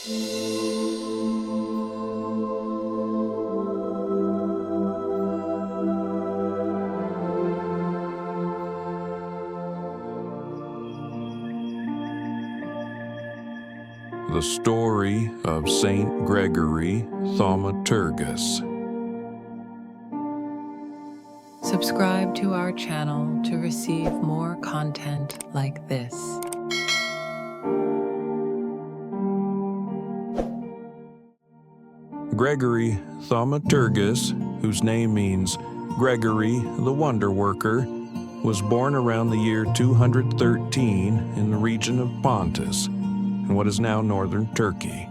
The story of Saint Gregory Thaumaturgus. Subscribe to our channel to receive more content like this. Gregory Thaumaturgus, whose name means Gregory the Wonderworker, was born around the year 213 in the region of Pontus, in what is now northern Turkey.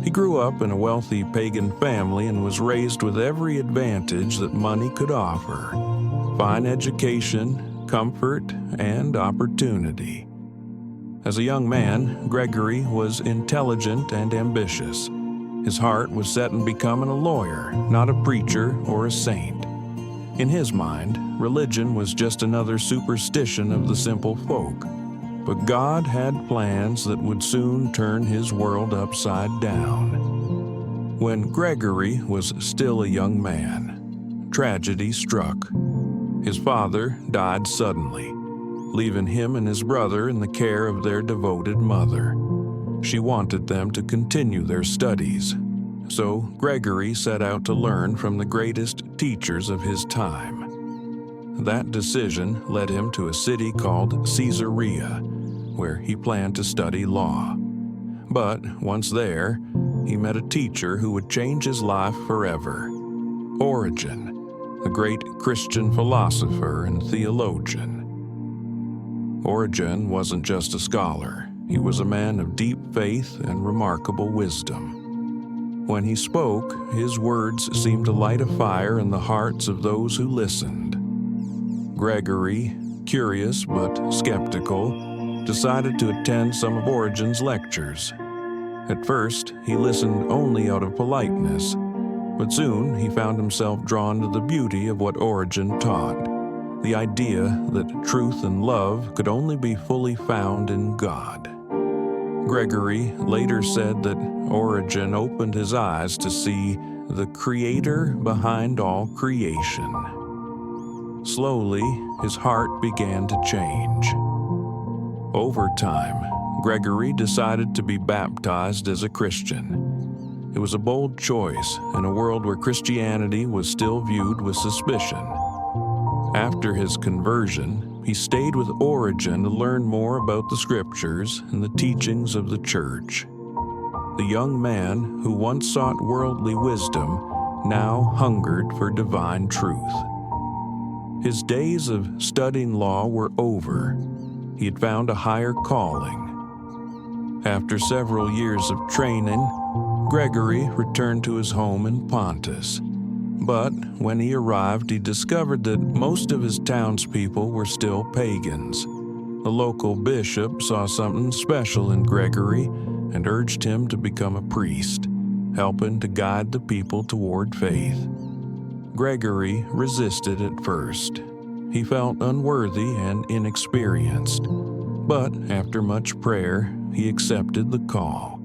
He grew up in a wealthy pagan family and was raised with every advantage that money could offer: fine education, comfort, and opportunity. As a young man, Gregory was intelligent and ambitious. His heart was set on becoming a lawyer, not a preacher or a saint. In his mind, religion was just another superstition of the simple folk. But God had plans that would soon turn his world upside down. When Gregory was still a young man, tragedy struck. His father died suddenly, leaving him and his brother in the care of their devoted mother. She wanted them to continue their studies, so Gregory set out to learn from the greatest teachers of his time. That decision led him to a city called Caesarea, where he planned to study law. But once there, he met a teacher who would change his life forever: Origen, the great Christian philosopher and theologian. Origen wasn't just a scholar. He was a man of deep faith and remarkable wisdom. When he spoke, his words seemed to light a fire in the hearts of those who listened. Gregory, curious but skeptical, decided to attend some of Origen's lectures. At first, he listened only out of politeness, but soon he found himself drawn to the beauty of what Origen taught, the idea that truth and love could only be fully found in God. Gregory later said that Origen opened his eyes to see the Creator behind all creation. Slowly, his heart began to change. Over time, Gregory decided to be baptized as a Christian. It was a bold choice in a world where Christianity was still viewed with suspicion. After his conversion, he stayed with Origen to learn more about the scriptures and the teachings of the church. The young man who once sought worldly wisdom now hungered for divine truth. His days of studying law were over. He had found a higher calling. After several years of training, Gregory returned to his home in Pontus. But when he arrived, he discovered that most of his townspeople were still pagans. The local bishop saw something special in Gregory and urged him to become a priest, helping to guide the people toward faith. Gregory resisted at first. He felt unworthy and inexperienced, but after much prayer, he accepted the call.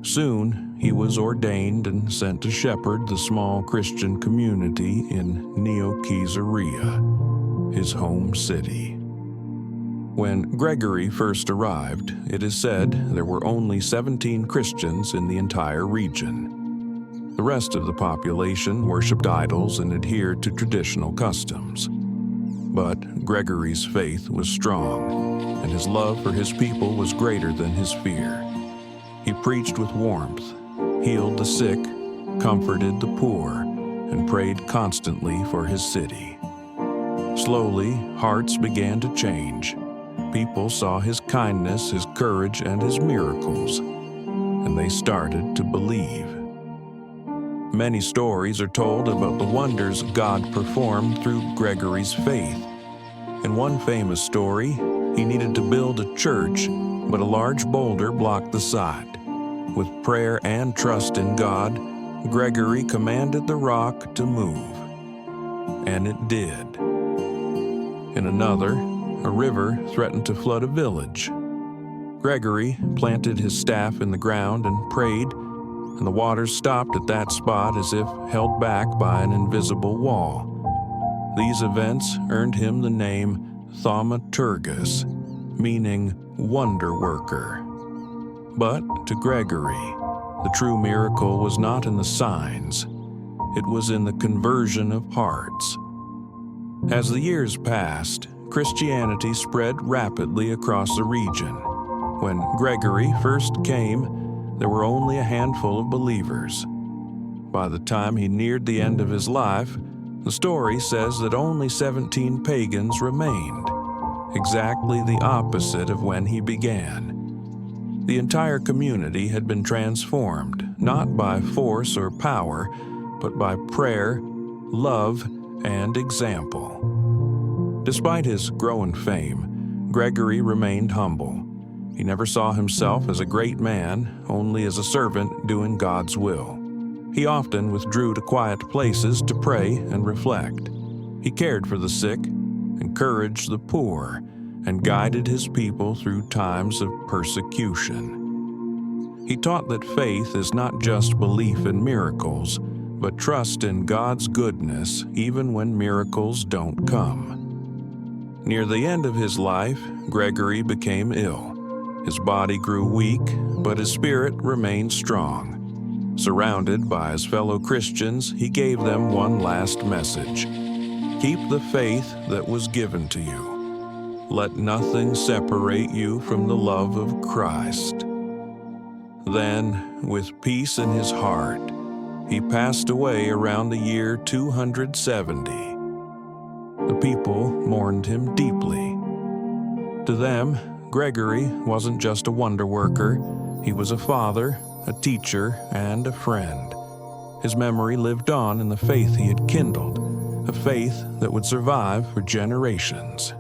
Soon, he was ordained and sent to shepherd the small Christian community in Neocaesarea, his home city. When Gregory first arrived, it is said there were only 17 Christians in the entire region. The rest of the population worshipped idols and adhered to traditional customs. But Gregory's faith was strong, and his love for his people was greater than his fear. He preached with warmth, healed the sick, comforted the poor, and prayed constantly for his city. Slowly, hearts began to change. People saw his kindness, his courage, and his miracles, and they started to believe. Many stories are told about the wonders God performed through Gregory's faith. In one famous story, he needed to build a church, but a large boulder blocked the side. With prayer and trust in God, Gregory commanded the rock to move. And it did. In another, a river threatened to flood a village. Gregory planted his staff in the ground and prayed, and the waters stopped at that spot as if held back by an invisible wall. These events earned him the name Thaumaturgus, meaning Wonderworker. But to Gregory, the true miracle was not in the signs. It was in the conversion of hearts. As the years passed, Christianity spread rapidly across the region. When Gregory first came, there were only a handful of believers. By the time he neared the end of his life, the story says that only 17 pagans remained, exactly the opposite of when he began. The entire community had been transformed, not by force or power, but by prayer, love, and example. Despite his growing fame, Gregory remained humble. He never saw himself as a great man, only as a servant doing God's will. He often withdrew to quiet places to pray and reflect. He cared for the sick, encouraged the poor, and guided his people through times of persecution. He taught that faith is not just belief in miracles, but trust in God's goodness even when miracles don't come. Near the end of his life, Gregory became ill. His body grew weak, but his spirit remained strong. Surrounded by his fellow Christians, he gave them one last message. Keep the faith that was given to you. Let nothing separate you from the love of Christ. Then, with peace in his heart, he passed away around the year 270. The people mourned him deeply. To them, Gregory wasn't just a wonder worker. He was a father, a teacher, and a friend. His memory lived on in the faith he had kindled, a faith that would survive for generations.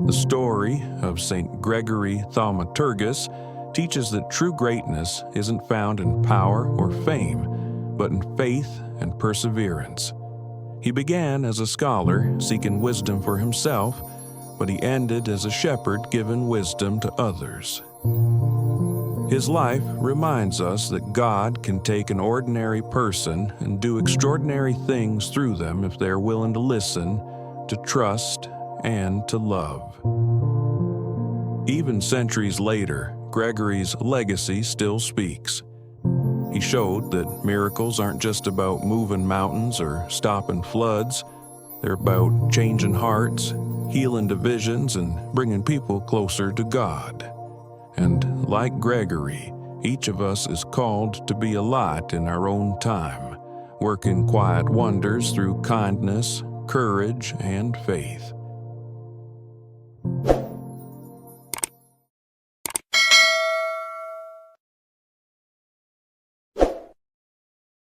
The story of St. Gregory Thaumaturgus teaches that true greatness isn't found in power or fame, but in faith and perseverance. He began as a scholar, seeking wisdom for himself, but he ended as a shepherd giving wisdom to others. His life reminds us that God can take an ordinary person and do extraordinary things through them if they're willing to listen, to trust, and to love. Even centuries later, Gregory's legacy still speaks. He showed that miracles aren't just about moving mountains or stopping floods. They're about changing hearts, healing divisions, and bringing people closer to God. And like Gregory, each of us is called to be a light in our own time, working quiet wonders through kindness, courage, and faith.